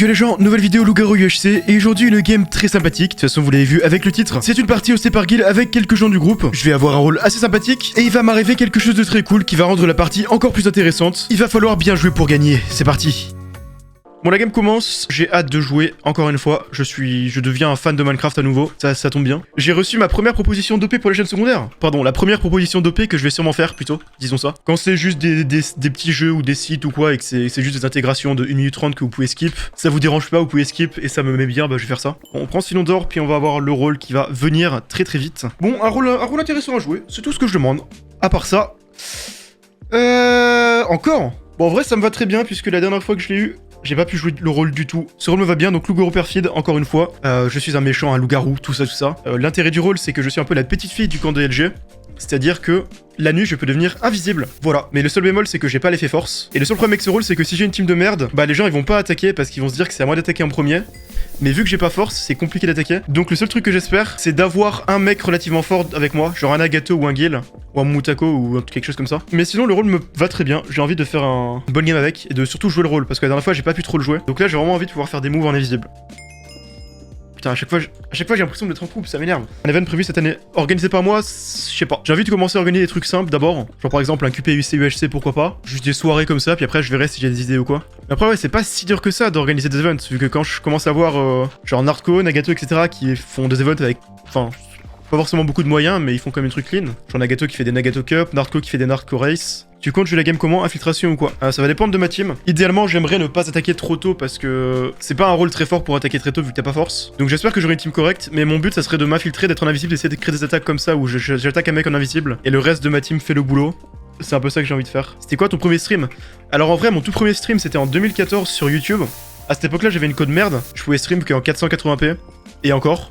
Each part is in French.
Yo les gens, nouvelle vidéo loup-garou UHC et aujourd'hui une game très sympathique, de toute façon vous l'avez vu avec le titre. C'est une partie hostée par Guil avec quelques gens du groupe, je vais avoir un rôle assez sympathique et il va m'arriver quelque chose de très cool qui va rendre la partie encore plus intéressante. Il va falloir bien jouer pour gagner, c'est parti. Bon, la game commence, j'ai hâte de jouer, encore une fois, je deviens un fan de Minecraft à nouveau, ça tombe bien. J'ai reçu ma première proposition d'OP pour les chaînes secondaires. Pardon, la première proposition d'OP que je vais sûrement faire, plutôt, disons ça. Quand c'est juste des petits jeux ou des sites ou quoi, et que c'est juste des intégrations de 1 minute 30 que vous pouvez skip, ça vous dérange pas, vous pouvez skip, et ça me met bien, bah je vais faire ça. Bon, on prend Sinon d'or, puis on va avoir le rôle qui va venir très vite. Bon, un rôle intéressant à jouer, c'est tout ce que je demande. À part ça... Encore. Bon, en vrai, ça me va très bien, puisque la dernière fois que je l'ai eu... j'ai pas pu jouer le rôle du tout. Ce rôle me va bien, donc loup-garou perfide, encore une fois. Je suis un méchant, un loup-garou, tout ça. L'intérêt du rôle, c'est que je suis un peu la petite fille du camp de LG. C'est-à-dire que la nuit, je peux devenir invisible. Voilà. Mais le seul bémol, c'est que j'ai pas l'effet force. Et le seul problème avec ce rôle, c'est que si j'ai une team de merde, bah les gens ils vont pas attaquer parce qu'ils vont se dire que c'est à moi d'attaquer en premier. Mais vu que j'ai pas force, c'est compliqué d'attaquer. Donc le seul truc que j'espère, c'est d'avoir un mec relativement fort avec moi, genre un Nagato ou un Gil, ou un Mutako ou quelque chose comme ça. Mais sinon le rôle me va très bien, j'ai envie de faire une bonne game avec, et de surtout jouer le rôle, parce que la dernière fois j'ai pas pu trop le jouer. Donc là j'ai vraiment envie de pouvoir faire des moves en invisible. Putain, à chaque fois j'ai l'impression d'être en couple, ça m'énerve. Un event prévu cette année, organisé par moi, je sais pas. J'ai envie de commencer à organiser des trucs simples d'abord. Genre par exemple un QPUC UHC, pourquoi pas. Juste des soirées comme ça, puis après je verrai si j'ai des idées ou quoi. Mais après ouais, c'est pas si dur que ça d'organiser des events, vu que quand je commence à voir genre Narco, Nagato, etc. qui font des events avec... Enfin... pas forcément beaucoup de moyens, mais ils font quand même des trucs clean. Genre Nagato qui fait des Nagato Cup, Narco qui fait des Narco Race. Tu comptes jouer la game comment? Infiltration ou quoi? Ça va dépendre de ma team. Idéalement, j'aimerais ne pas attaquer trop tôt parce que c'est pas un rôle très fort pour attaquer très tôt vu que t'as pas force. Donc j'espère que j'aurai une team correcte, mais mon but ça serait de m'infiltrer, d'être en invisible, d'essayer de créer des attaques comme ça où j'attaque un mec en invisible et le reste de ma team fait le boulot. C'est un peu ça que j'ai envie de faire. C'était quoi ton premier stream? Alors en vrai, mon tout premier stream c'était en 2014 sur YouTube. À cette époque-là, j'avais une code merde. Je pouvais stream qu'en 480p. Et encore.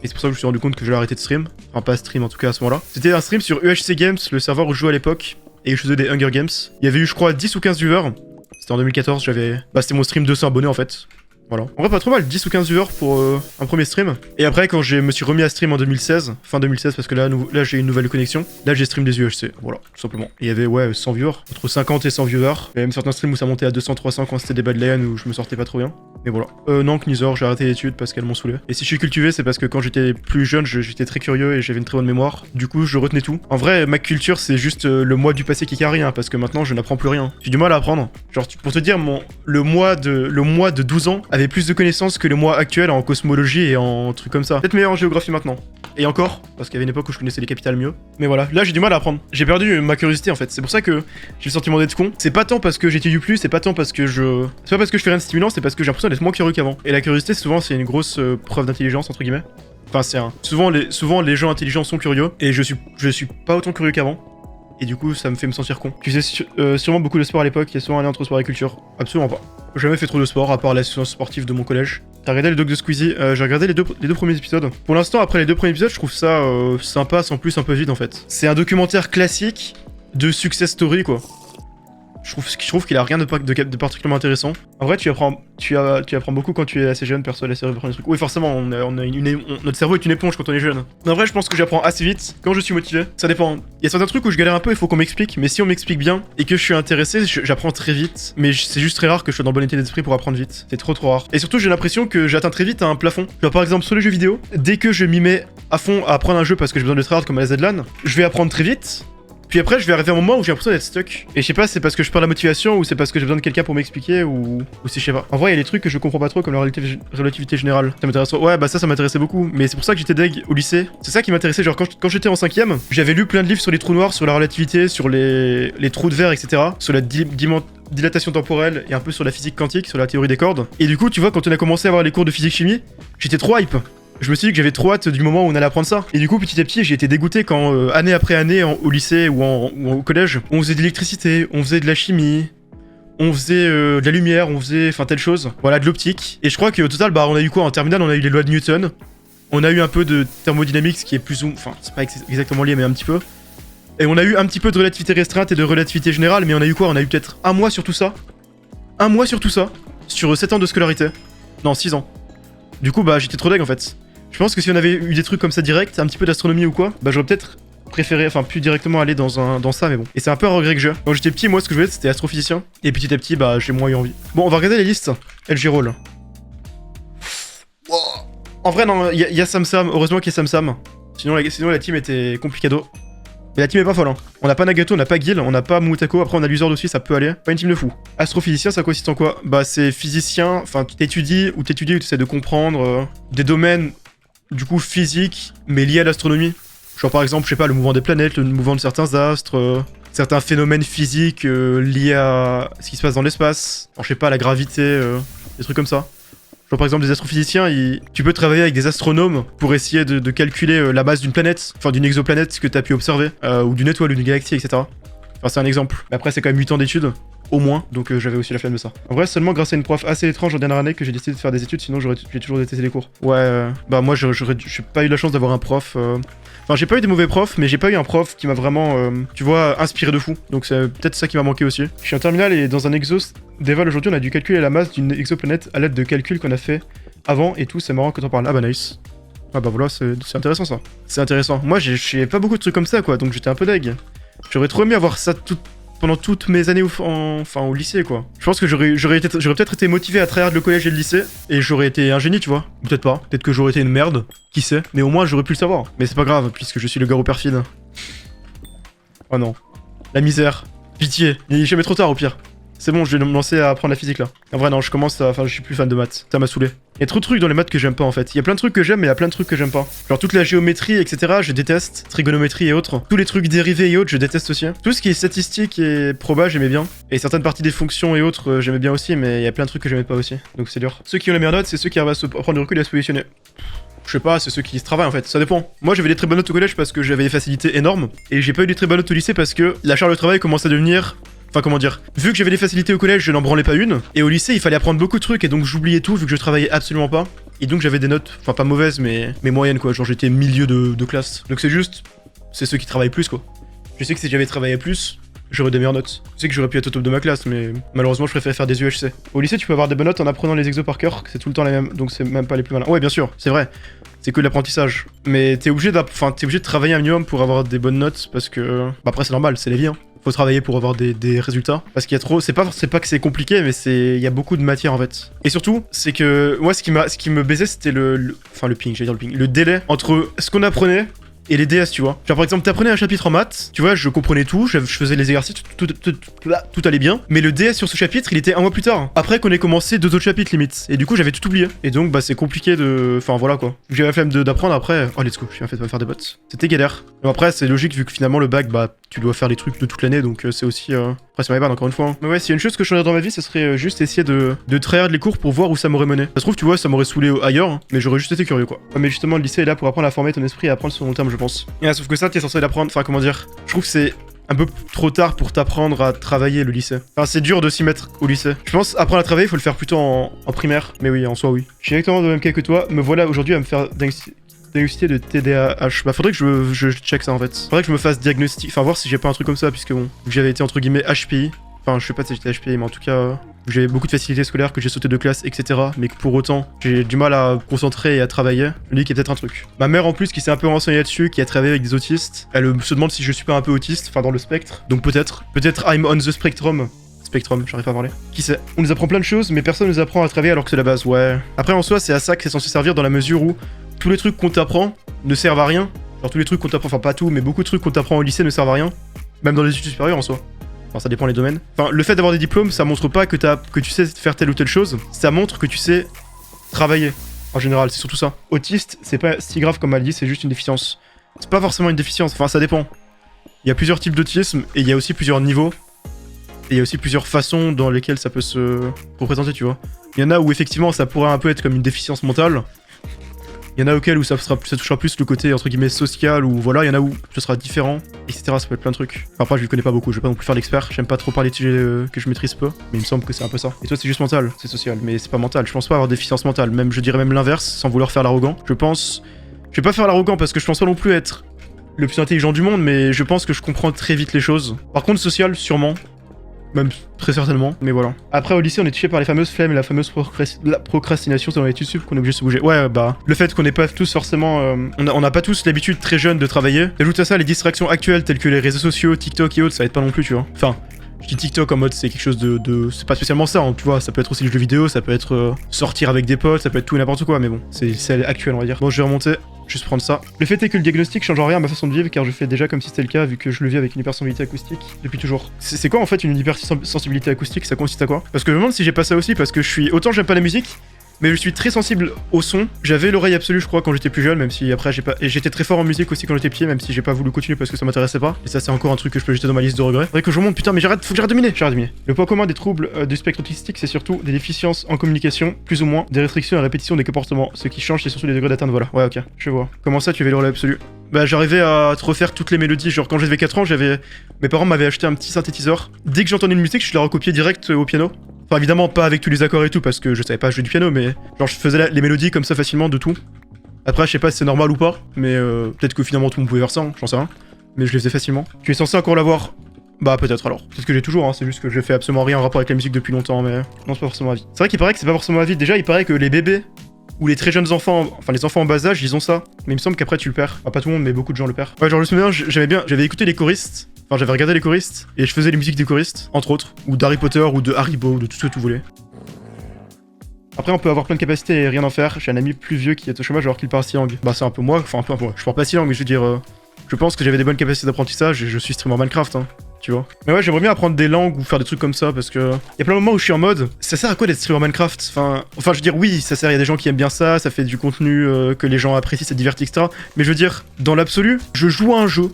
Et c'est pour ça que je me suis rendu compte que j'allais arrêter de stream. Enfin, pas stream en tout cas à ce moment-là. C'était un stream sur UHC Games, le serveur où je jouais à l'époque. Et je faisais des Hunger Games. Il y avait eu, je crois, 10 ou 15 viewers. C'était en 2014, j'avais... Bah, c'était mon stream 200 abonnés en fait. Voilà. En vrai, pas trop mal, 10 ou 15 viewers pour un premier stream. Et après, quand je me suis remis à stream en 2016, fin 2016, parce que là j'ai une nouvelle connexion, là j'ai stream des UHC, voilà, tout simplement. Et il y avait, ouais, 100 viewers, entre 50 et 100 viewers. Il y avait même certains streams où ça montait à 200, 300 quand c'était des Badlands où je me sortais pas trop bien. Mais voilà. Non, Knizor, j'ai arrêté l'étude parce qu'elles m'ont saoulé. Et si je suis cultivé, c'est parce que quand j'étais plus jeune, j'étais très curieux et j'avais une très bonne mémoire. Du coup, je retenais tout. En vrai, ma culture, c'est juste le moi du passé qui carry, hein, parce que maintenant, je n'apprends plus rien. J'ai du mal à apprendre. Genre, pour te dire, le moi de 12 ans avait plus de connaissances que le moi actuel en cosmologie et en trucs comme ça. Peut-être meilleur en géographie maintenant. Et encore, parce qu'il y avait une époque où je connaissais les capitales mieux. Mais voilà, là j'ai du mal à apprendre. J'ai perdu ma curiosité en fait. C'est pour ça que j'ai le sentiment d'être con. C'est pas tant parce que j'étudie plus, c'est pas tant parce que c'est pas parce que je fais rien de stimulant, c'est parce que j'ai l'impression d'être moins curieux qu'avant. Et la curiosité, souvent, c'est une grosse preuve d'intelligence, entre guillemets. Enfin, c'est un... Souvent les gens intelligents sont curieux. Et je suis pas autant curieux qu'avant. Et du coup, ça me fait me sentir con. Tu faisais sûrement beaucoup de sport à l'époque, il y a souvent un lien entre sport et culture. Absolument pas. J'ai jamais fait trop de sport, à part l'association sportive de mon collège. T'as regardé le doc de Squeezie? J'ai regardé les deux premiers épisodes. Pour l'instant, après les deux premiers épisodes, je trouve ça sympa, sans plus un peu vide en fait. C'est un documentaire classique de success story quoi. Je trouve qu'il a rien de particulièrement intéressant. En vrai, tu apprends beaucoup quand tu es assez jeune, perso, la série apprend des trucs. Oui, forcément, notre cerveau est une éponge quand on est jeune. En vrai, je pense que j'apprends assez vite quand je suis motivé. Ça dépend. Il y a certains trucs où je galère un peu, il faut qu'on m'explique. Mais si on m'explique bien et que je suis intéressé, j'apprends très vite. Mais c'est juste très rare que je sois dans le bon état d'esprit pour apprendre vite. C'est trop rare. Et surtout, j'ai l'impression que j'atteins très vite un plafond. Genre, par exemple, sur les jeux vidéo, dès que je m'y mets à fond à apprendre un jeu parce que j'ai besoin de tryhard comme à la Z-LAN, je vais apprendre très vite. Puis après, je vais arriver à un moment où j'ai l'impression d'être stuck. Et je sais pas, c'est parce que je perds la motivation ou c'est parce que j'ai besoin de quelqu'un pour m'expliquer ou si je sais pas. En vrai, il y a des trucs que je comprends pas trop comme la relativité générale. Ça m'intéresse. Ouais, bah ça m'intéressait beaucoup. Mais c'est pour ça que j'étais deg au lycée. C'est ça qui m'intéressait. Genre, quand j'étais en 5ème, j'avais lu plein de livres sur les trous noirs, sur la relativité, sur les trous de verre, etc. Sur la dilatation temporelle et un peu sur la physique quantique, sur la théorie des cordes. Et du coup, tu vois, quand on a commencé à avoir les cours de physique-chimie, j'étais trop hype. Je me suis dit que j'avais trop hâte du moment où on allait apprendre ça. Et du coup, petit à petit, j'ai été dégoûté quand, année après année, au lycée ou au collège, on faisait de l'électricité, on faisait de la chimie, on faisait de la lumière, on faisait, enfin, telle chose. Voilà, de l'optique. Et je crois qu'au total, bah, on a eu quoi? En terminale, on a eu les lois de Newton. On a eu un peu de thermodynamique, ce qui est plus ou... Enfin, c'est pas exactement lié, mais un petit peu. Et on a eu un petit peu de relativité restreinte et de relativité générale, mais on a eu quoi? On a eu peut-être un mois sur tout ça. Un mois sur tout ça. Sur 7 ans de scolarité. Non, 6 ans. Du coup, bah, j'étais trop deg, en fait. Je pense que si on avait eu des trucs comme ça direct, un petit peu d'astronomie ou quoi, bah j'aurais peut-être préféré, enfin plus directement aller dans ça, mais bon. Et c'est un peu un regret que j'ai. Quand j'étais petit, moi ce que je voulais c'était astrophysicien, et petit à petit, bah j'ai moins eu envie. Bon, on va regarder les listes. LG Roll. En vrai, non, y a Sam Sam. Heureusement qu'il y a Sam Sam. Sinon la team était complicado. Mais la team est pas folle, hein. On n'a pas Nagato, on n'a pas Gil, on n'a pas Mutako, après on a Luzord aussi, ça peut aller. Pas une team de fou. Astrophysicien, ça consiste en quoi? Bah c'est physicien, enfin tu t'étudies ou tu essaies de comprendre des domaines du coup physiques, mais liés à l'astronomie. Genre par exemple, je sais pas, le mouvement des planètes, le mouvement de certains astres, certains phénomènes physiques liés à ce qui se passe dans l'espace. Je sais pas, la gravité, des trucs comme ça. Genre par exemple des astrophysiciens, tu peux travailler avec des astronomes pour essayer de calculer la masse d'une planète, enfin d'une exoplanète que tu as pu observer, ou d'une étoile ou d'une galaxie, etc. Enfin c'est un exemple. Mais après c'est quand même 8 ans d'études, au moins, donc j'avais aussi la flemme de ça. En vrai seulement grâce à une prof assez étrange en dernière année que j'ai décidé de faire des études, sinon j'ai toujours détesté les cours. Ouais, bah moi j'ai pas eu la chance d'avoir un prof... Enfin, j'ai pas eu des mauvais profs, mais j'ai pas eu un prof qui m'a vraiment, tu vois, inspiré de fou. Donc c'est peut-être ça qui m'a manqué aussi. Je suis en terminale et dans un exos d'Eval aujourd'hui, on a dû calculer la masse d'une exoplanète à l'aide de calculs qu'on a fait avant et tout. C'est marrant quand on parle. Ah bah nice. Ah bah voilà, c'est intéressant ça. C'est intéressant. Moi, j'ai pas beaucoup de trucs comme ça, quoi, donc j'étais un peu deg. J'aurais trop aimé avoir ça pendant toutes mes années au lycée, quoi. Je pense que j'aurais peut-être été motivé à travers le collège et le lycée, et j'aurais été un génie, tu vois. Peut-être pas. Peut-être que j'aurais été une merde. Qui sait. Mais au moins, j'aurais pu le savoir. Mais c'est pas grave, puisque je suis le garou perfide. Oh non. La misère. Pitié. Il est jamais trop tard, au pire. C'est bon, je vais me lancer à apprendre la physique, là. En vrai, non, je commence à... Enfin, je suis plus fan de maths. Ça m'a saoulé. Il y a trop de trucs dans les maths que j'aime pas, en fait. Il y a plein de trucs que j'aime, mais il y a plein de trucs que j'aime pas. Genre toute la géométrie, etc., je déteste. Trigonométrie et autres. Tous les trucs dérivés et autres, je déteste aussi. Tout ce qui est statistique et proba, j'aimais bien. Et certaines parties des fonctions et autres, j'aimais bien aussi, mais il y a plein de trucs que j'aimais pas aussi. Donc c'est dur. Ceux qui ont les meilleures notes, c'est ceux qui arrivent à prendre du recul et à se positionner. Je sais pas, c'est ceux qui se travaillent en fait, ça dépend. Moi j'avais des très bonnes notes au collège parce que j'avais des facilités énormes. Et j'ai pas eu des très bonnes notes au lycée parce que la charge de travail commence à devenir... Enfin comment dire, vu que j'avais des facilités au collège, je n'en branlais pas une. Et au lycée, il fallait apprendre beaucoup de trucs et donc j'oubliais tout vu que je travaillais absolument pas. Et donc j'avais des notes, enfin pas mauvaises mais moyennes quoi, genre j'étais milieu de classe. Donc c'est juste, c'est ceux qui travaillent plus quoi. Je sais que si j'avais travaillé plus, j'aurais des meilleures notes. Je sais que j'aurais pu être au top de ma classe, mais malheureusement je préfère faire des UHC. Au lycée, tu peux avoir des bonnes notes en apprenant les exos par cœur, c'est tout le temps les mêmes, donc c'est même pas les plus malins. Ouais, bien sûr, c'est vrai. C'est que de l'apprentissage. Mais t'es obligé de travailler un minimum pour avoir des bonnes notes, parce que... Bah après c'est normal, c'est la vie, hein. Faut travailler pour avoir des résultats. Parce qu'il y a trop... C'est pas que c'est compliqué, mais il y a beaucoup de matière en fait. Et surtout, c'est que... Moi, ce qui me baisait, c'était enfin le ping, j'allais dire le ping. Le délai entre ce qu'on apprenait et les DS, tu vois. Genre par exemple, t'apprenais un chapitre en maths, tu vois, je comprenais tout, je faisais les exercices, tout allait bien. Mais le DS sur ce chapitre, il était un mois plus tard. Après qu'on ait commencé 2 autres chapitres limite. Et du coup, j'avais tout oublié. Et donc, bah c'est compliqué de... Enfin voilà quoi. J'avais la flemme d'apprendre après. Oh let's go, je suis en fait faire des bots. C'était galère. Mais après, c'est logique vu que finalement le bac, bah tu dois faire les trucs de toute l'année, donc c'est aussi... Après c'est ma bad encore une fois. Hein. Mais ouais, s'il y a une chose que je changerais dans ma vie, ce serait juste essayer de tryhard les cours pour voir où ça m'aurait mené. Ça se trouve, tu vois, ça m'aurait saoulé ailleurs, hein, mais j'aurais juste été curieux quoi. Ouais, mais justement, le lycée est là pour apprendre à former ton esprit et apprendre sur long terme, je pense. Et sauf que ça, t'es censé l'apprendre, enfin comment dire, je trouve que c'est un peu trop tard pour t'apprendre à travailler le lycée. Enfin, c'est dur de s'y mettre au lycée. Je pense, apprendre à travailler, il faut le faire plutôt en primaire. Mais oui, en soi, oui. Je suis exactement dans le même cas que toi, me voilà aujourd'hui à me faire diagnostic de TDAH. Bah faudrait que je check ça en fait. Faudrait que je me fasse diagnostic, enfin voir si j'ai pas un truc comme ça, puisque bon, vu que j'avais été entre guillemets HPI. Enfin, je sais pas si j'étais HPI, mais en tout cas, j'avais beaucoup de facilités scolaires, que j'ai sauté de classe, etc. Mais que pour autant, j'ai du mal à me concentrer et à travailler. Je me dis qu'il y a peut-être un truc. Ma mère, en plus, qui s'est un peu renseignée là-dessus, qui a travaillé avec des autistes, elle se demande si je suis pas un peu autiste, enfin dans le spectre. Donc peut-être I'm on the spectrum. Spectrum, j'arrive pas à parler. Qui sait? On nous apprend plein de choses, mais personne nous apprend à travailler alors que c'est la base, ouais. Après, en soi, c'est à ça que c'est censé servir dans la mesure où tous les trucs qu'on t'apprend ne servent à rien. Genre tous les trucs qu'on t'apprend, enfin pas tout, mais beaucoup de trucs qu'on t'apprend au lycée ne servent à rien. Même dans les études supérieures en soi. Enfin, ça dépend les domaines. Enfin, le fait d'avoir des diplômes, ça montre pas que tu sais faire telle ou telle chose. Ça montre que tu sais travailler. En général, c'est surtout ça. Autiste, c'est pas si grave comme elle dit, c'est juste une déficience. C'est pas forcément une déficience, enfin ça dépend. Il y a plusieurs types d'autisme, et il y a aussi plusieurs niveaux. Et il y a aussi plusieurs façons dans lesquelles ça peut se représenter, tu vois. Il y en a où effectivement ça pourrait un peu être comme une déficience mentale. Il y en a auxquels où ça touchera plus le côté entre guillemets social, ou voilà, il y en a où ce sera différent, etc. Ça peut être plein de trucs. Enfin, après, je le connais pas beaucoup, je vais pas non plus faire l'expert, j'aime pas trop parler de sujets que je maîtrise peu, mais il me semble que c'est un peu ça. Et toi, c'est juste mental, c'est social, mais c'est pas mental. Je pense pas avoir déficience mentale, même je dirais même l'inverse, sans vouloir faire l'arrogant. Je vais pas faire l'arrogant parce que je pense pas non plus être le plus intelligent du monde, mais je pense que je comprends très vite les choses. Par contre, social, sûrement. Même très certainement, mais voilà. Après, au lycée, on est touché par les fameuses flemmes et la fameuse procrastination selon l'étude sup qu'on est obligé de se bouger. Ouais, bah, le fait qu'on n'est pas tous forcément... on n'a pas tous l'habitude très jeune de travailler. Ajoute à ça les distractions actuelles telles que les réseaux sociaux, TikTok et autres, ça aide pas non plus, tu vois. Enfin, Je dis TikTok en mode c'est quelque chose c'est pas spécialement ça, hein, tu vois, ça peut être aussi les jeux vidéo, ça peut être sortir avec des potes, ça peut être tout et n'importe quoi, mais bon, c'est actuel on va dire. Bon, je vais remonter, juste prendre ça. Le fait est que le diagnostic change en rien à ma façon de vivre, car je fais déjà comme si c'était le cas, vu que je le vis avec une hypersensibilité acoustique depuis toujours. C'est quoi en fait une hypersensibilité acoustique? Ça consiste à quoi? Parce que je me demande si j'ai pas ça aussi, parce que je suis... Autant j'aime pas la musique, mais je suis très sensible au son. J'avais l'oreille absolue, je crois, quand j'étais plus jeune, même si après j'ai pas. Et j'étais très fort en musique aussi quand j'étais petit, même si j'ai pas voulu continuer parce que ça m'intéressait pas. Et ça, c'est encore un truc que je peux jeter dans ma liste de regrets. Faudrait que je remonte, putain, mais faut que j'arrête de miner. Le point commun des troubles du spectre autistique, c'est surtout des déficiences en communication, plus ou moins, des restrictions et répétition des comportements. Ce qui change, c'est surtout les degrés d'atteinte, voilà. Ouais, ok, je vois. Comment ça, tu avais l'oreille absolue? Bah, j'arrivais à te refaire toutes les mélodies. Genre, quand j'avais 4 ans, mes parents m'avaient acheté un petit synthétiseur. Dès que j'entendais une musique, je la recopiais direct au piano. Enfin, évidemment, pas avec tous les accords et tout, parce que je savais pas jouer du piano, mais genre, je faisais les mélodies comme ça facilement de tout. Après, je sais pas si c'est normal ou pas, mais peut-être que finalement tout le monde pouvait faire ça, hein, j'en sais rien. Mais je les faisais facilement. Tu es censé encore l'avoir? Bah, peut-être alors. C'est ce que j'ai toujours, hein, c'est juste que je fais absolument rien en rapport avec la musique depuis longtemps, mais non, c'est pas forcément ma vie. C'est vrai qu'il paraît que c'est pas forcément ma vie. Déjà, il paraît que les bébés ou les très jeunes enfants, enfin les enfants en bas âge, ils ont ça. Mais il me semble qu'après tu le perds. Enfin, pas tout le monde, mais beaucoup de gens le perdent. Ouais, genre, je me souviens, j'avais écouté les choristes. Enfin, j'avais regardé les choristes et je faisais les musiques des choristes, entre autres, ou d'Harry Potter, ou de Haribo, ou de tout ce que tu voulais. Après, on peut avoir plein de capacités et rien en faire. J'ai un ami plus vieux qui est au chômage alors qu'il parle 6 langues. Bah, c'est un peu moi, enfin un peu moi. Je parle pas 6 langues, mais je veux dire, je pense que j'avais des bonnes capacités d'apprentissage et je suis streamer Minecraft, hein, tu vois. Mais ouais, j'aimerais bien apprendre des langues ou faire des trucs comme ça parce que y a plein de moments où je suis en mode, ça sert à quoi d'être streamer Minecraft? Enfin, je veux dire, oui, ça sert, il y a des gens qui aiment bien ça fait du contenu que les gens apprécient, ça divertit, etc. Mais je veux dire, dans l'absolu, je joue à un jeu,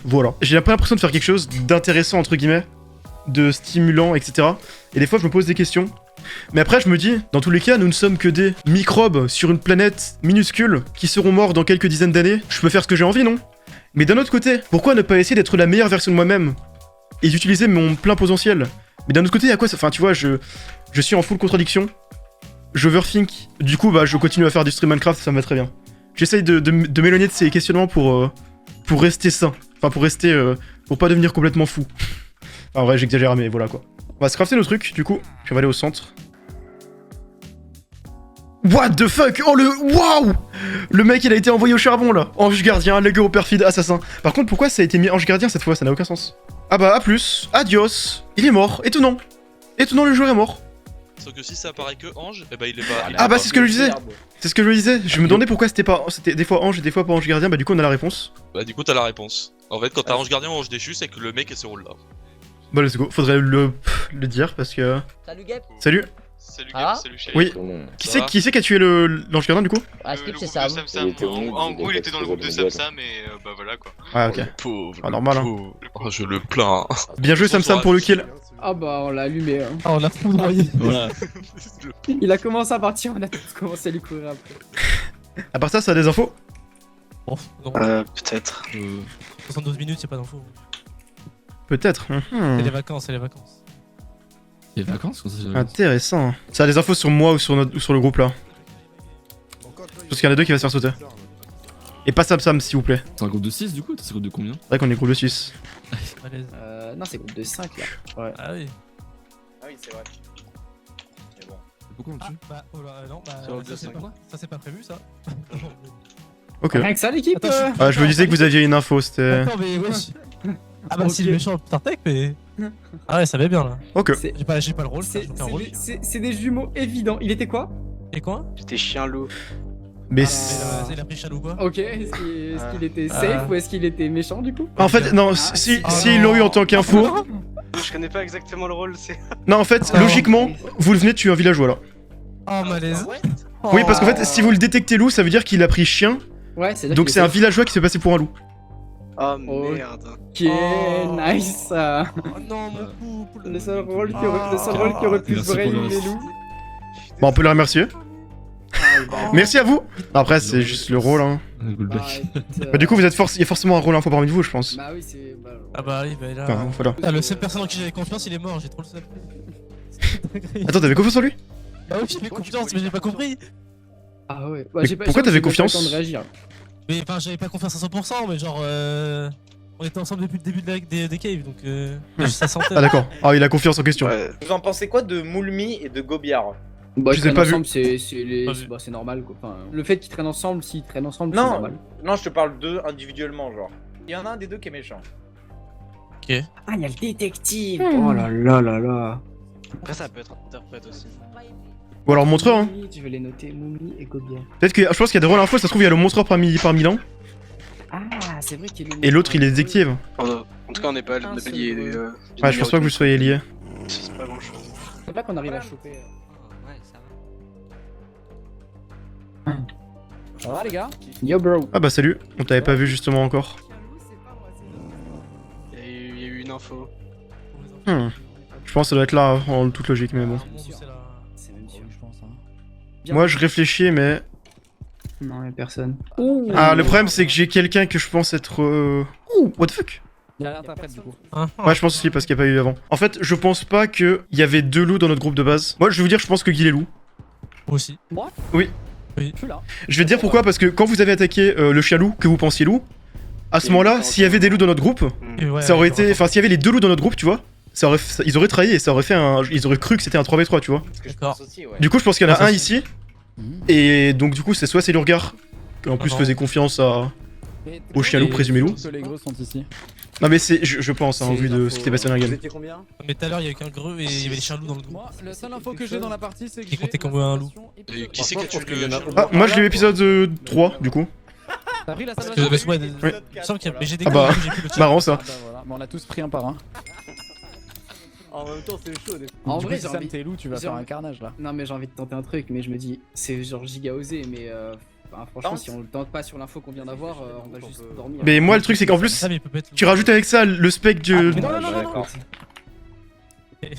voilà. J'ai pas l'impression de faire quelque chose d'intéressant, entre guillemets, de stimulant, etc. Et des fois, je me pose des questions. Mais après, je me dis, dans tous les cas, nous ne sommes que des microbes sur une planète minuscule qui seront morts dans quelques dizaines d'années. Je peux faire ce que j'ai envie, non? Mais d'un autre côté, pourquoi ne pas essayer d'être la meilleure version de moi-même et d'utiliser mon plein potentiel? Mais d'un autre côté, à quoi ça... Enfin, tu vois, je suis en full contradiction. J'overthink. Du coup, bah, je continue à faire du stream Minecraft, ça me va très bien. J'essaye de m'éloigner de ces questionnements pour rester sain. Enfin, pour rester... pour pas devenir complètement fou. En vrai, j'exagère, mais voilà, quoi. On va se crafter le truc, du coup. Puis on va aller au centre. What the fuck? Oh le... Waouh! Le mec, il a été envoyé au charbon, là. Ange gardien, Lego perfide, assassin. Par contre, pourquoi ça a été mis ange gardien cette fois? Ça n'a aucun sens. Ah bah, à plus. Adios. Il est mort. Étonnant. Étonnant, le joueur est mort. Sauf que si ça apparaît que ange, eh bah il est pas... Ah bah, c'est ce que je disais. C'est ce que je disais. Je me demandais pourquoi c'était pas... C'était des fois ange et des fois pas ange gardien. Bah, du coup, on a la réponse. Bah, du coup, t'as la réponse. En fait, quand t'as ange gardien ou ange déchu, c'est que le mec est ce rôle-là. Bah, let's go. Faudrait le dire parce que... Salut Gap. Salut. Salut Ah. Gab, salut chérie. Oui. Qui c'est qui a tué l'ange gardien, du coup? Ah, Skip, Le c'est groupe ça. de Samsam. En gros, il était dans le groupe de Samsam et bah voilà quoi. Ah, ok. Le pauvre. Ah, normal, hein. pauvre. Oh, je le plains. Bien joué, Samsam, pour le kill. Ah bah on l'a allumé. Hein. Ah, on l'a foudroyé. Voilà. Il a commencé à partir, on a tous commencé à lui courir après. À part ça, ça a des infos? Bon, non. Peut-être. 72 minutes, y'a pas d'infos. Peut-être. C'est les vacances, c'est les vacances. Les vacances, comment ça? Intéressant. Ça a des infos sur moi ou sur le groupe là. Parce qu'il y en a deux qui va se faire sauter. Et pas Samsam, s'il vous plaît. C'est un groupe de 6 du coup? C'est un groupe de combien? C'est vrai qu'on est groupe de 6. Malaise. Non, c'est groupe de 5 là. Ouais. Ah oui. Ah oui, c'est vrai. Mais bon. Pourquoi on Ah, tue? bah, oh là, non, bah, Sur le ça c'est cinq. pas, ça c'est pas prévu ça. Ok. Rien que ça l'équipe Attends, Ah, je me disais que vous aviez une info, c'était... Attends, mais wesh. Ah bah, si Ok. le méchant Tartek, mais. Ah ouais, ça va bien là. Ok. C'est- J'ai pas le rôle, C'est j'ai aucun rôle. c'est des jumeaux évidents. Il était quoi? Et quoi? J'étais chien-loup. Mais... Il a pris Chalou quoi? Ok, est-ce qu'il était safe ou est-ce qu'il était méchant du coup? En fait, non, si ils l'ont eu en tant qu'info... Je connais pas exactement le rôle, c'est. Non, en fait, Oh. logiquement, vous venez de tuer un villageois là. Oh, malaise. Oui, parce qu'en fait, si vous le détectez loup, ça veut dire qu'il a pris chien. Ouais, c'est Donc c'est un villageois qui s'est passé pour un loup. Oh Oh. merde. Ok, Oh. nice. Oh non, mon couple. Le seul rôle qui aurait pu Merci se pour le les reste. loups. Bon, on peut le remercier. Merci à vous. Après, c'est Non. juste le rôle, hein. Un groupe de Bah, écoute, Bah, du coup, il y a forcément un rôle info parmi vous, je pense. Bah oui, c'est. Bah, Ah bah oui, bah là. Enfin, voilà. Ah, le seul personne en qui j'avais confiance, il est mort, j'ai trop le seul. Attends, t'avais confiance en lui? Bah oui, j'avais confiance, mais j'ai pas compris. Ah ouais. Bah, Mais j'ai pas- pourquoi j'ai t'avais pas eu le confiance temps de réagir. Mais enfin, j'avais pas confiance à 100%, mais genre. On était ensemble depuis le début des caves, donc ça sentait. Ah d'accord. Ah, il a confiance en question. Ouais. Vous en pensez quoi de Moulmi et de Gobiard? Bah, Je ils les ai traînent pas vus. ensemble, c'est Pas vu. bah, c'est normal quoi. Enfin, le fait qu'ils traînent ensemble, s'ils traînent ensemble, c'est Non, normal. non, je te parle d'eux individuellement, genre. Il y en a un des deux qui est méchant. Ok. Ah, il y a le détective. Oh là là là là. Après, ça peut être interprète aussi. Ou alors montreur, hein. Je vais les noter, Moumi et Gobière. Peut-être que je pense qu'il y a des rôles info, ça se trouve il y a le montreur parmi Milan Ah, c'est vrai qu'il est. et l'autre il est détective. En tout cas, on n'est pas Ah, lié. Ouais, je pense pas que vous soyez liés. C'est pas grand chose. C'est pas qu'on arrive à choper. Ouais, ça Ça va les gars? Yo, bro. Ah bah salut, on t'avait pas vu justement encore. Il y a eu une info. Je pense que ça doit être là en toute logique, mais bon. C'est même sûr. Je pense. Hein. Moi je réfléchis, mais. Non, y'a personne. Ah, le problème c'est que j'ai quelqu'un que je pense être. Ouh, what the fuck? Il y a l'interprète du coup. Ouais, je pense aussi parce qu'il n'y a pas eu avant. En fait, je pense pas qu'il y avait 2 loups dans notre groupe de base. Moi, je vais vous dire, je pense que Guil est loup. Moi aussi. Moi? Oui. Je suis là. Je vais te dire pourquoi, parce que quand vous avez attaqué le chien loup, que vous pensiez loup, à ce moment-là, s'il y avait des loups dans notre groupe, Et ouais, ça aurait ouais, été. Enfin, s'il y avait les 2 loups dans notre groupe, tu vois, ils auraient trahi et ça aurait fait un. Ils auraient cru que c'était un 3v3, tu vois. D'accord. Du coup, je pense qu'il y en a Ça, un c'est- ici, Mhm. et donc, du coup, c'est soit c'est Lurgar, qui en plus non. faisait confiance à. Au chien loup, présumé loup. Que les gros sont ici. Non, mais c'est. Je pense, hein, au C'est vu de l'info, ce qui s'est passé dans la game. combien? Mais tout à l'heure, il y avait qu'un greu et il y avait les chiens loups dans le groupe. Moi, la seule info que j'ai dans la partie, c'est que Qui j'ai. comptait comme un loup. Et qui c'est qui a tué le chien loup? Ah, moi, je l'ai eu épisode 3, du coup. T'as pris la Parce salvation? que, ouais, Ouais. il me semble qu'il y a. Mais j'ai des Ah bah, greux, j'ai plus le chat. Marrant ça. Ah bah voilà, mais on a tous pris un par un. En même temps, c'est chaud. En Du vrai, coup, j'ai si Sam envie. t'es loup, tu vas j'ai faire un envie- carnage là. Non, mais j'ai envie de tenter un truc, mais je me dis, c'est genre giga osé, mais franchement, Tente. si on le tente pas sur l'info qu'on vient d'avoir, on va juste dormir. Mais moi, le truc, c'est qu'en plus, Ça, mais il peut pas être loup. tu rajoutes avec ça le spec de. Non, non, non, non, non.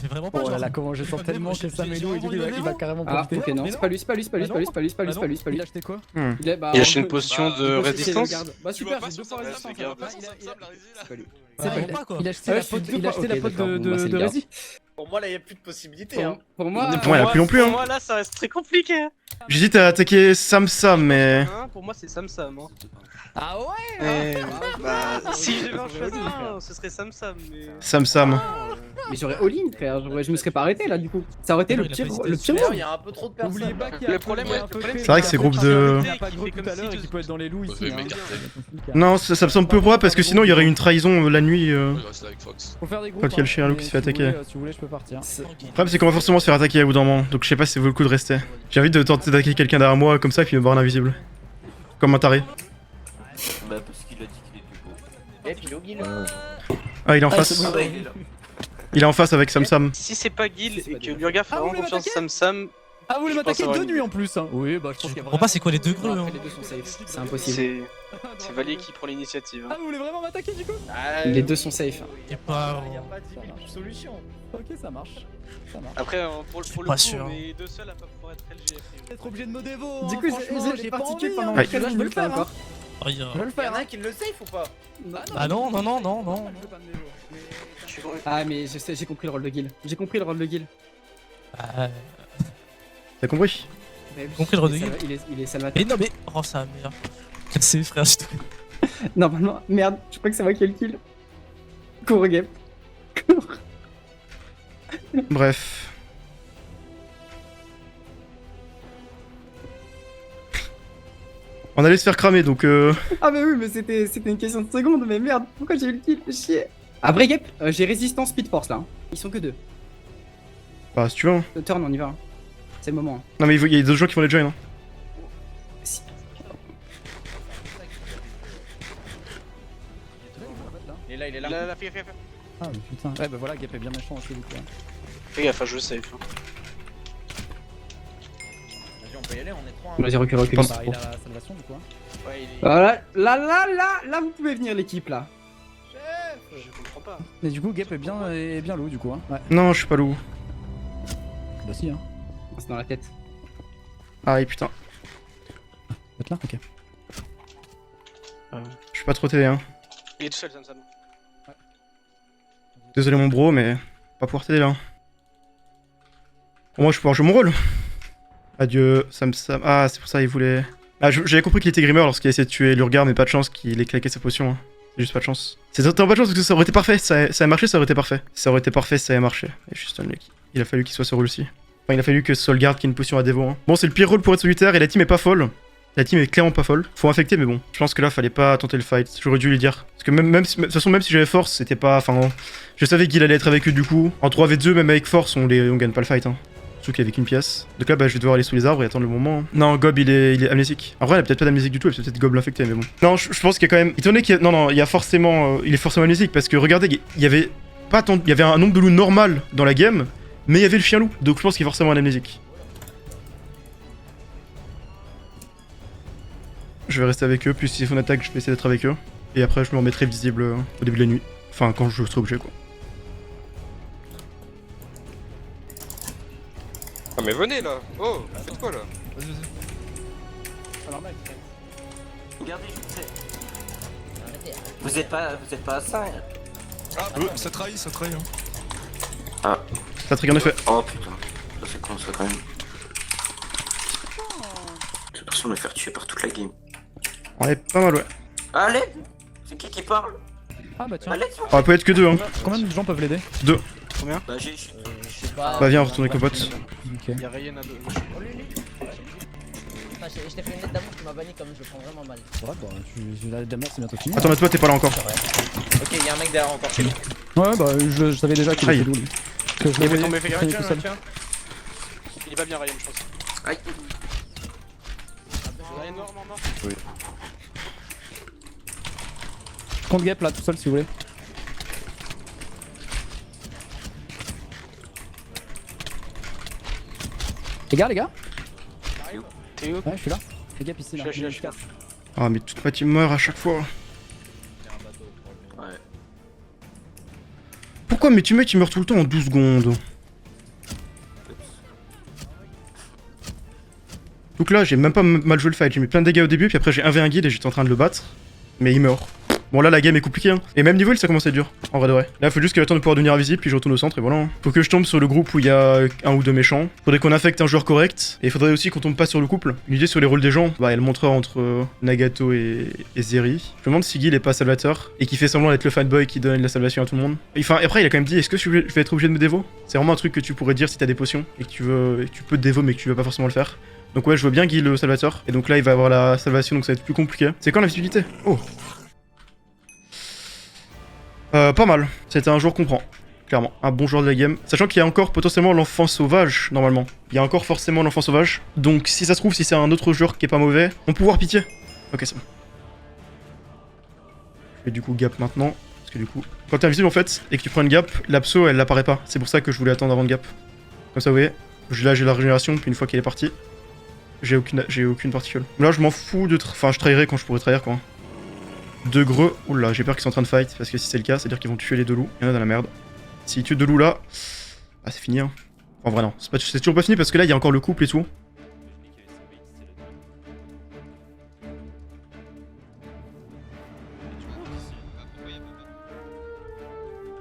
Vraiment pas, Oh là genre. là, comment je sens Mais tellement moi, que Sam j'ai est loup et du coup, vraiment il va eu carrément Ah, profiter. ok, non, Mais c'est non. pas lui, c'est pas lui, c'est pas lui, c'est pas lui, c'est pas lui, c'est pas lui, c'est pas lui, c'est pas lui. Il a acheté quoi? Il est, bah, Il a acheté une potion Bah, de c'est résistance. le garde. Bah, Tu super, vois pas j'ai deux sur fois sa résistance. fais gaffe, enfin, sur sa table, la résine, là. c'est pas lui. Bah, C'est pas lui. pas, quoi. Il a acheté Ah, la je suis pote, deux il a fois- acheté la ok, pote d'accord, bon, bah, c'est le de garde. Rési. Pour moi, là, il n'y a plus de possibilité. hein. Pour moi, Ouais, il a plus non plus, hein. Pour moi, là, ça reste très compliqué. J'hésite à attaquer Sam Sam, mais. Hein, pour moi, c'est Sam Sam. Hein. Ah ouais? Bah, si je devais en choisir un, ce serait Sam Sam. Mais... Sam Sam. mais j'aurais all-in, frère. Je me serais pas arrêté là, du coup. Ça aurait été le Il a pire, pas hésité. le pire D'ailleurs, move. il y a un peu trop de personnes. N'oubliez pas qu'il y a Le un problème, truc ouais, un peu le problème, fait. C'est vrai que ces groupes de- Il y a pas de gros Qui fait tout à comme l'heure si et qui tu- peut être dans les loups ici. Ouais, hein. mais Cartel. Non, ça me semble peu probable parce que sinon il y aurait eu une trahison la nuit. Ouais, il reste avec Fox. Faut faire des groupes. Quand il y a le chien loup qui se fait attaquer. Si vous voulez, je peux partir. Le problème, c'est qu'on va forcément se faire attaquer à bout d'un moment, donc je sais pas si ça vaut le coup de rester. J'ai envie de tenter d'attaquer quelqu'un derrière moi comme ça et puis me voir en invisible. Comme un taré. Bah, parce qu'il a dit qu'il était beau. Et puis Logi, Ah, il est en face. Ah ouais, il est là. Il est en face avec Sam Sam. Si c'est pas Guil C'est et pas que bien. Lurgar fait Ah, vous vraiment voulez confiance à m'attaquer Sam Sam, Ah, vous voulez Je pense m'attaquer avoir de une- nuit en plus hein. Oui, bah je pense Je qu'il y a comprends pas c'est quoi les deux greux, Non, hein. après, les deux sont safe. C'est impossible. c'est Valier qui prend l'initiative. Ah, vous voulez vraiment m'attaquer du coup? Les deux sont safe. Il y a pas. Il y a pas 10 000 solutions. Ok, ça marche. Ça marche. Après, pour le Pas coup, sûr. les deux seuls à pas pouvoir être LG. a priori. Être obligé de me dévo. Du coup, j'ai participé pendant Ouais. 13 minutes là encore. Oh, il y a- Je vais le Il y en faire. a un qui le safe ou pas? Ah non, non, non, non, non. Je suis convaincu. Ah, mais je sais, j'ai compris le rôle de Guil. J'ai compris le rôle de Guil. Ah, T'as compris? compris le rôle de Guil. Il est Salvatore. Mais non, mais. Oh, ça merde. Cassé, frère, je te. Normalement, merde, je crois que c'est moi qui ai le kill. Cours, game. Bref. On allait se faire cramer donc Ah, mais oui, mais c'était une question de seconde, mais merde, pourquoi j'ai eu le kill? Fais chier. Après, Gep, j'ai résistance Speed Force là. Hein. Ils sont que deux. bah si tu veux. Hein. Turn, on y va. Hein. C'est le moment. Hein. Non mais il y a d'autres gens qui vont les join. Hein. Si- Il est là, il est là. Là, fais gaffe. Ah, mais putain. Ouais, bah voilà, Gap est bien méchant aussi du coup. hein. Fais gaffe, je safe. Vas-y, on peut y aller, on est 3. Vas-y, recule, recule. Pense- Bah, il a la salvation du coup. hein. Ouais, il est. Voilà, là, vous pouvez venir l'équipe là. Je comprends pas. Et du coup, Gap est bien loup du coup. Hein. Ouais. Non, je suis pas loup. Bah si, hein. C'est dans la tête. Ah et putain, Vous êtes là? Ok. je suis pas trop télé hein. Il est tout seul, Sam Sam. Désolé mon bro mais pas pouvoir t'aider là. Au moins je vais pouvoir jouer mon rôle. Adieu Sam Sam. Ah c'est pour ça il voulait... Ah j'avais compris qu'il était Grimmer lorsqu'il a essayé de tuer Lurgar mais pas de chance qu'il ait claqué sa potion. Hein. C'est juste pas de chance. C'est totalement pas de chance parce que ça aurait été parfait. Ça a marché, ça aurait été parfait. Ça aurait été parfait, ça avait marché. Et juste un mec. Il a fallu qu'il soit ce rôle-ci. Enfin il a fallu que ce soit le garde qui ait une potion à dévo. Hein. Bon c'est le pire rôle pour être solitaire et la team est pas folle. La team est clairement pas folle. Faut infecter, mais bon. Je pense que là, fallait pas tenter le fight. J'aurais dû lui dire. Parce que même si, de toute façon, même si j'avais force, c'était pas. Enfin, je savais qu'il allait être avec eux du coup. En 3v2, même avec force, on gagne pas le fight. Hein. Surtout qu'il y avait qu'une pièce. Donc là, bah, je vais devoir aller sous les arbres et attendre le moment. Hein. Non, Gob, il est amnésique. En vrai, il a peut-être pas d'amnésique du tout. Il a peut-être Gob l'infecté, mais bon. Non, je pense qu'il y a quand même. Étant donné qu'il y a. Non, il y a forcément. Il est forcément amnésique parce que regardez, il y avait pas tant. Il y avait un nombre de loups normal dans la game, mais il y avait le chien loup. Donc je pense qu'il est forcément un amnésique. Je vais rester avec eux, puis s'ils font une attaque, je vais essayer d'être avec eux. Et après, je me remettrai visible au début de la nuit. Enfin, quand je serai obligé, quoi. Ah mais venez là. Oh, faites quoi là? Regardez, je sais. Vous êtes pas à 5. Ça trahit, ça trahit. Ça trigger en effet. Oh putain, ça c'est con ça quand même. J'ai l'impression de me faire tuer par toute la game. On est pas mal, ouais. Allez, c'est qui parle? Ah bah tiens. Allez, On peut être que deux, hein. Combien de gens peuvent l'aider? bah j'ai... Bah, viens, on retourne avec nos potes. Ok. Y'a rien à deux. Je t'ai fait une lettre d'amour qui m'a banni comme je le prends vraiment mal. Ouais, bah, la d'amour c'est bientôt fini. Attends, toi, t'es pas là encore. Ok, y'a un mec derrière encore chez nous. Ouais, bah, je savais déjà qu'il Aïe. était lourd, lui. Que je Il l'avais va tomber, fais gaffe, traîné tout seul. tiens. Il va bien Ryan, je pense. Aïe. Ryan mort. Compte Gap là, tout seul si vous voulez. Les gars. T'es où? Ouais, je suis là. Les Gap ici là. Je suis là. Ah, mais toute ma team meurt à chaque fois. Ouais. Pourquoi mes teammates ils meurent tout le temps en 12 secondes? Donc là, j'ai même pas mal joué le fight. J'ai mis plein de dégâts au début, puis après j'ai 1v1 guide et j'étais en train de le battre. Mais il meurt. Bon, là, la game est compliquée, hein. Et même niveau, ça commence à être dur. En vrai de vrai. Là, faut juste qu'il attende de pouvoir devenir invisible, puis je retourne au centre, et voilà. Hein. Faut que je tombe sur le groupe où il y a un ou deux méchants. Faudrait qu'on affecte un joueur correct. Et il faudrait aussi qu'on tombe pas sur le couple. Une idée sur les rôles des gens, bah, elle montrera entre Nagato et Zeri. Je me demande si Gil est pas salvateur, et qui fait semblant d'être le fanboy qui donne la salvation à tout le monde. Enfin, après, il a quand même dit, est-ce que je vais être obligé de me dévo? C'est vraiment un truc que tu pourrais dire si t'as des potions, et que tu peux te dévo, mais que tu veux pas forcément le faire. Donc ouais, je vois bien Guy le salvateur. Et donc là, il va avoir la salvation, donc ça va être plus compliqué. C'est quand la visibilité? Oh. Pas mal. C'était un joueur qu'on prend. Clairement. Un bon joueur de la game. Sachant qu'il y a encore potentiellement l'enfant sauvage, normalement. Il y a encore forcément l'enfant sauvage. Donc si ça se trouve, si c'est un autre joueur qui est pas mauvais, on peut voir pitié. Ok, c'est bon. Je vais du coup gap maintenant. Parce que du coup, quand t'es invisible en fait, et que tu prends une gap, l'abso elle apparaît pas. C'est pour ça que je voulais attendre avant de gap. Comme ça, vous voyez. Là, j'ai la régénération, puis une fois qu'elle est partie, j'ai aucune particule. Là, je m'en fous de... Enfin, je trahirai quand je pourrais trahir, quoi. Deux greux. Oula, j'ai peur qu'ils soient en train de fight, parce que si c'est le cas, c'est-à-dire qu'ils vont tuer les deux loups. Il y en a dans la merde. S'ils tuent deux loups là... Ah, c'est fini, hein. En vrai, non. C'est toujours pas fini, parce que là, il y a encore le couple et tout.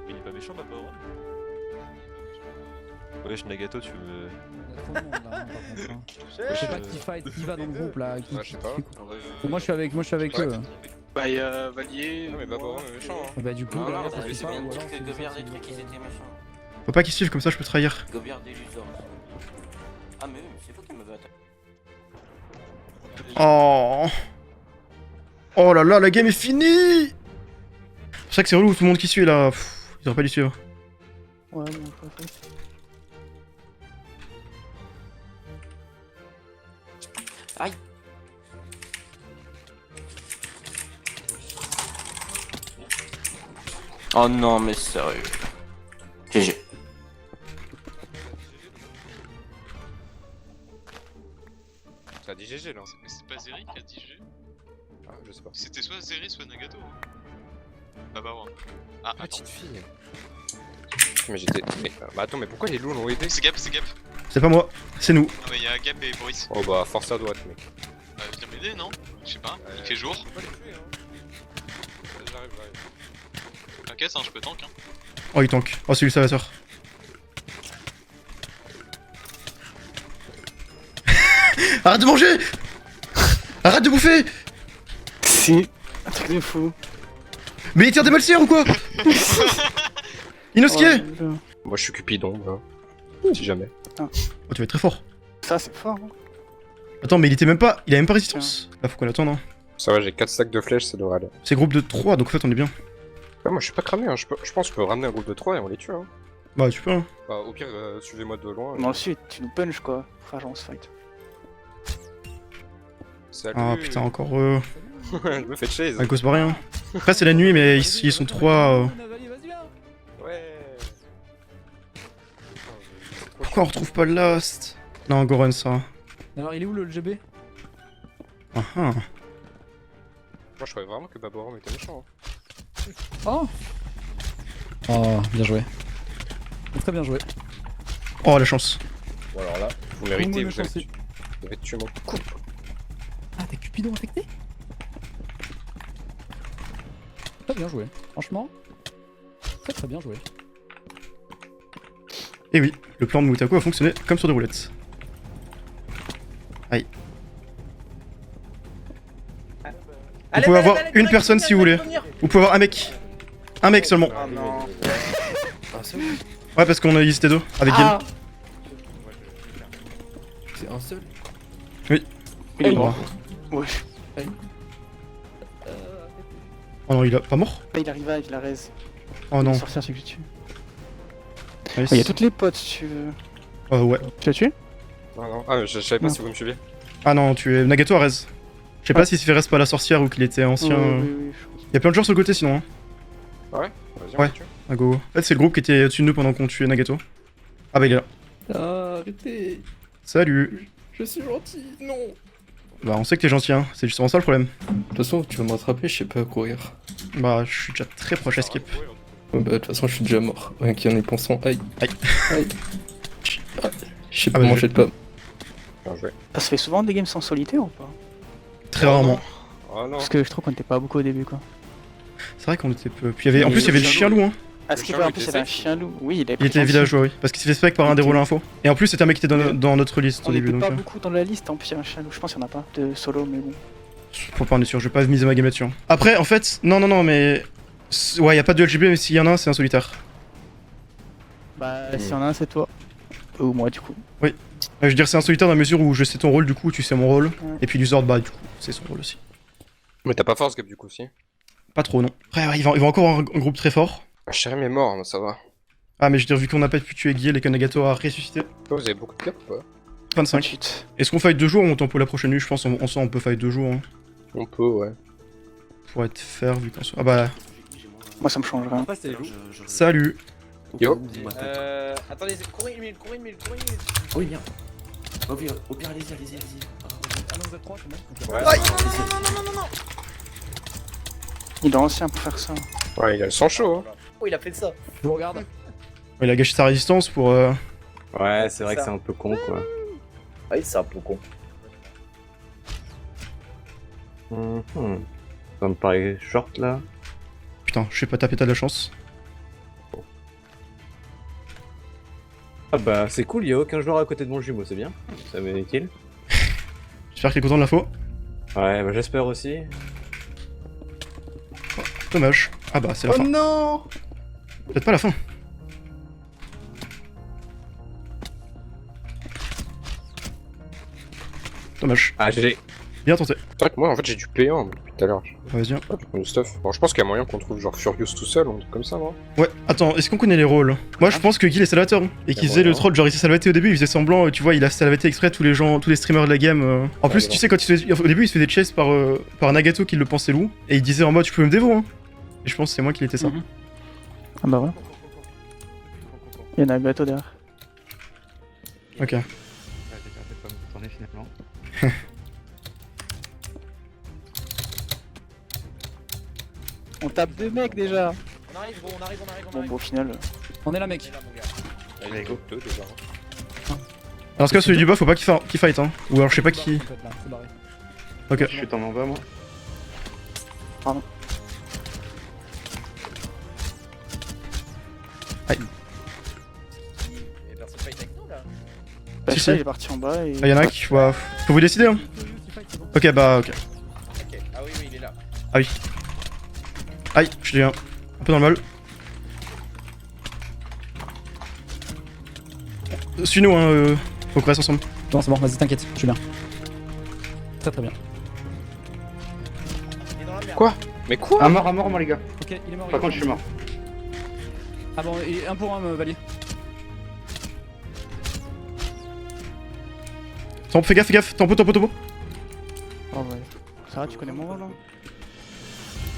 Il est pas méchant, papa. Wesh, Nagato, tu veux. Trop de monde, là, par contre, hein. Je sais pas qui fight, qui va dans le groupe là. Qui, Ouais, je sais pas. Moi je suis avec eux. Bah, y'a Valier. Non, mais Baboran est méchant. Hein. Bah du coup, Non, derrière, non, ça parce suffit que pas, bien ou dit alors que c'est- Gobert des trucs, ils étaient méchants. Faut pas qu'ils suivent, comme ça je peux trahir. Gobert des Lusors. Ah, mais oui, mais c'est vous qui m'avez attaqué. Oh. Oh là là, la game est finie. C'est pour ça que c'est relou, tout le monde qui suit là. Pff, ils auraient pas dû suivre. Ouais, bon, Aïe. Oh non, mais sérieux. GG. T'as dit GG là. Mais c'est pas Zeri qui a dit G. Ah, je sais pas. C'était soit Zeri, soit Nagato. Bah ouais. Ah, attends. Petite fille. Mais j'étais. Mais, bah attends, mais pourquoi les loups l'ont aidé? C'est Gap, c'est Gap. C'est pas moi, c'est nous. Non mais y'a Gap et Boris. Oh bah, force à droite, mec. Viens m'aider, non? Je sais pas, il fait jour. J'arrive. T'inquiète, hein, je peux tank. Hein. Oh, il tank. Oh, c'est lui le salvateur. Arrête de manger. Arrête de bouffer. Si, un truc de fou. Mais il tire des malsières ou quoi? Inosuke. Moi je suis Cupidon, hein. Si jamais. Oh, tu vas être très fort. Ça c'est fort. Hein. Attends, mais il était même pas. Il a même pas résistance. Là, faut qu'on attende, hein. Ça va, j'ai 4 stacks de flèches, ça devrait aller. C'est groupe de 3, donc en fait, on est bien. Ouais, moi je suis pas cramé, hein. Je pense qu'on peut ramener un groupe de 3 et on les tue. Hein. Bah, tu peux, hein. Bah, au pire, suivez-moi de loin. Mais ensuite, tu nous punch quoi. Frère, on se fight. Salut. Ah putain, encore. Je me fais chase. À cause pas rien. Après, c'est la nuit, mais ils sont 3. Ouais. Pourquoi on retrouve pas le last? Non, Goron, ça. Alors, il est où le LGB? Ah ah. Moi je croyais vraiment que Baboram était méchant. Hein. Oh. Oh, bien joué. Très bien joué. Oh, la chance. Bon alors là, vous méritez, Comment vous avez chanceux. tué mon coup. Ah, t'es Cupidon affecté? Très bien joué. Franchement, très bien joué. Et oui, le plan de Mutako a fonctionné comme sur des roulettes. Aïe. Vous pouvez avoir une personne si vous voulez. Vous pouvez avoir un mec. Un mec seulement. Oh non. Ouais, parce qu'on a hésité deux avec Gil. C'est un seul. Oui. Il est Oh. mort. Ouais. Oh non, il a pas mort. Il arrive à, il a raise. Oh non. Sorcière, c'est que tu tues. Nice. Il y a toutes les potes si tu veux. Ouais. Tu l'as tué? Non, non, ah, je savais pas Non. si vous me suivez. Ah non, tu es Nagato à Rez. Je sais pas s'il s'est fait Rez par la sorcière ou qu'il était ancien. Oui, Y'a plein de gens sur le côté sinon. Hein. Vas-y, on Ouais. les tue. Ah go. En fait, c'est le groupe qui était au-dessus de nous pendant qu'on tuait Nagato. Ah bah il est là. Ah, arrêtez. Salut. Je suis gentil, non. Bah on sait que t'es gentil, hein. C'est justement ça le problème. De toute façon, tu vas me rattraper, je sais pas courir. Bah je suis déjà très proche à skip. Ouais, bah, de toute façon, je suis déjà mort. Rien qu'en y pensant, aïe. Aïe. Aïe. Ah, je sais pas bah, manger de pomme. Bien joué. Ça se fait souvent des games sans solitaire ou pas? Très rarement. Oh non. Parce que je trouve qu'on était pas beaucoup au début quoi. C'est vrai qu'on était peu. Puis il y avait. En plus il y avait le chien loup, hein. Ah, ce qui chien est en loup plus, était il y avait un safe. chien loup. Oui, il est Il était villageois, oui. Parce qu'il s'est fait spec par un des rôles info. Et en plus c'était un mec qui était dans notre liste au On début était donc. pas beaucoup dans la liste, en plus il y avait un chien loup. Je pense qu'il y en a pas de solo, mais bon. Faut pas en être sûr, je vais pas miser ma game là-dessus. Hein. Après en fait, non mais. Ouais, y a pas de LGB mais s'il y en a un c'est un solitaire. Bah, s'il y en a un, c'est toi. Ou moi, du coup. Je veux dire c'est un solitaire dans la mesure où je sais ton rôle du coup, tu sais mon rôle. Ouais. Et puis Luzord bah du coup, c'est son rôle aussi. Mais t'as pas force, Gab, du coup, si. Pas trop non. Après ouais, il va encore avoir un groupe très fort. Ah, Chérim est mort, mais ça va. Ah mais je veux dire vu qu'on n'a pas pu tuer Guil et que Nagato a ressuscité. Toi, vous avez beaucoup de Gab ou pas 25. 28. Est-ce qu'on fight 2 jours ou on tempo la prochaine nuit? Je pense en soi on peut fight 2 jours hein. On peut, ouais. Pour être fair vu qu'on soit. Ah bah Moi, ça me change rien. salut. Yo. Attendez, courez une minute. Oui, bien. Au pire, allez-y. Ah non, vous êtes 3, c'est bon. Ouais. Il est ancien pour faire ça. Ouais, il a le sang chaud, hein. Oh, il a fait ça. Je vous regarde. Il a gâché sa résistance pour. Ouais, c'est vrai que c'est un peu con, quoi. Oui, c'est un peu con. Ça me paraît short, là. Putain, je sais pas taper, t'as de la chance. Ah bah, c'est cool, il y a aucun joueur à côté de mon jumeau, c'est bien. Ça me met kill. J'espère qu'il est content de l'info. Ouais, bah j'espère aussi. Dommage. Ah bah c'est la fin. non! Peut-être pas la fin. Dommage. Ah, GG. Bien tenté. C'est vrai que moi, en fait, j'ai du P1 depuis tout à l'heure. Vas-y. Ah, du coup, le stuff. Bon, je pense qu'il y a moyen qu'on trouve genre Furious tout seul, ou un truc comme ça, non? Ouais, attends, est-ce qu'on connaît les rôles? Moi je pense que Guil est salvateur. Hein, et qu'il Ouais, faisait le ouais. troll, genre il s'est salvaté au début, il faisait semblant, tu vois, il a salvaté exprès tous les gens, tous les streamers de la game. En plus, Ouais, tu bon. sais, quand au début il se faisait chase par Nagato qui le pensait loup, et il disait en mode tu peux me dévo, hein. Et je pense que c'est moi qui l'étais ça. Mhm. Ah bah ouais. Il y en a un bateau derrière. Ok. On tape deux mecs déjà. On arrive, gros, on arrive. Bon, au final. On est là, mec. Allez, go. Deux, déjà. Alors, dans ce cas, celui du bas, faut pas qu'il fight, hein. Ou alors je sais pas qui. C'est barré. Ok. Je suis en bas, moi. Et personne fight avec nous là. Bah, Si, ça, si. il est parti en bas et. Ah, y'en a qui. Faut vous décider, hein. Ok, bah, ok. Ok, ah oui, il est là. Aïe, je suis un peu dans le mal. Suis-nous, hein. Faut qu'on reste ensemble. Non, c'est bon, vas-y, t'inquiète, je suis bien. Très très bien. Il est dans la merde. Quoi? Mais quoi? À mort, moi les gars. Ok, il est mort. Par contre, je suis mort. Ah bon, et 1 pour 1, Valier. Tempo, fais gaffe, tempo. Oh ouais. Ça va, tu connais mon rôle, non?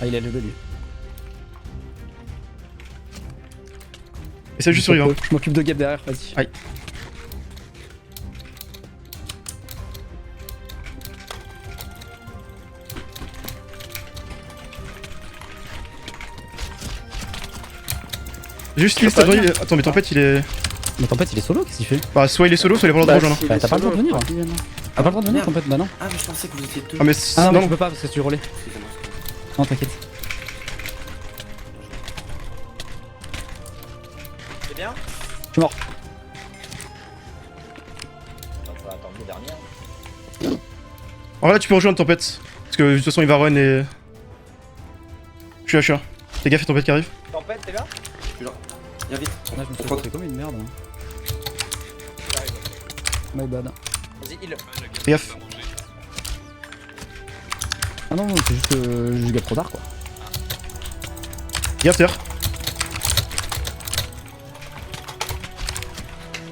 Ah, il a levé lui. Essaye juste de survivre. Je m'occupe de Gap derrière, vas-y. Aïe. Juste kill Stabri. Attends, mais Tempête il est. Mais Tempête, il est solo, qu'est-ce qu'il fait? Bah, soit il est solo, soit il est pas le droit de rejoindre. Bah, t'as pas le droit de venir. T'as pas le droit de venir, Merde. Tempête, bah non. Ah, mais je pensais que vous étiez deux. Ah, mais Ah non, non, tu peux pas parce que tu relais. Excusez-moi. Non, t'inquiète. C'est bien? Je suis mort. On va attendre le dernier. En vrai, là, tu peux rejoindre Tempête. Parce que de toute façon, il va run et. Je suis là. Fais gaffe, Tempête qui arrive. Tempête, t'es là? Viens vite. Là, je me suis fait comme une merde. J'arrive. My bad. Vas-y, heal. Fais gaffe. Ah non, c'est juste que je gap trop tard quoi. Gaffe, terre.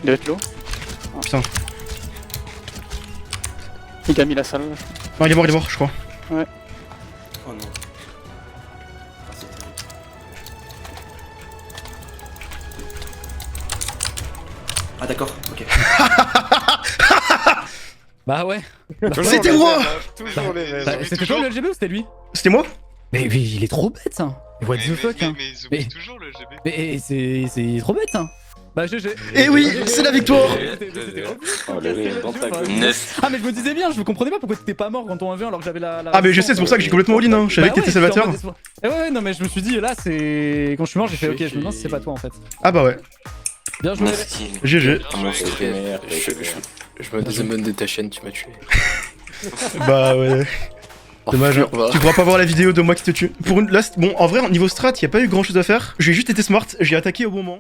Il doit être low. Putain. Il a mis la salle. Non, il est mort, je crois. Oh non. Ah, c'est terrible. Ah, d'accord, ok. Bah ouais. C'était moi! Toujours les mêmes. Bah, c'était toi le LGB ou c'était lui? C'était moi? Mais il est trop bête hein. What the fuck hein. Mais ils Mais- oublient toujours le GB. Mais c'est trop bête hein. Bah GG. Eh oui, c'est la victoire! Oh là là, dans ta gueule. 9. Ah mais je me disais bien, je me comprenais pas pourquoi t'étais pas mort quand on 1v1 alors que j'avais la Ah, mais je sais, c'est pour ça que j'ai complètement all-in, hein. Je savais que t'étais salvateur. Eh ouais, non mais je me suis dit là c'est... Quand je suis mort j'ai fait ok, je me demande si c'est pas toi en fait. Ah, bah ouais. Bien joué. 9 kills. GG. Je me désabonne de ta chaîne, tu m'as tué. Bah ouais. Dommage. Tu pourras pas voir la vidéo de moi qui te tue. Pour une. Là, bon, en vrai, niveau strat, y a pas eu grand chose à faire. J'ai juste été smart, j'ai attaqué au bon moment.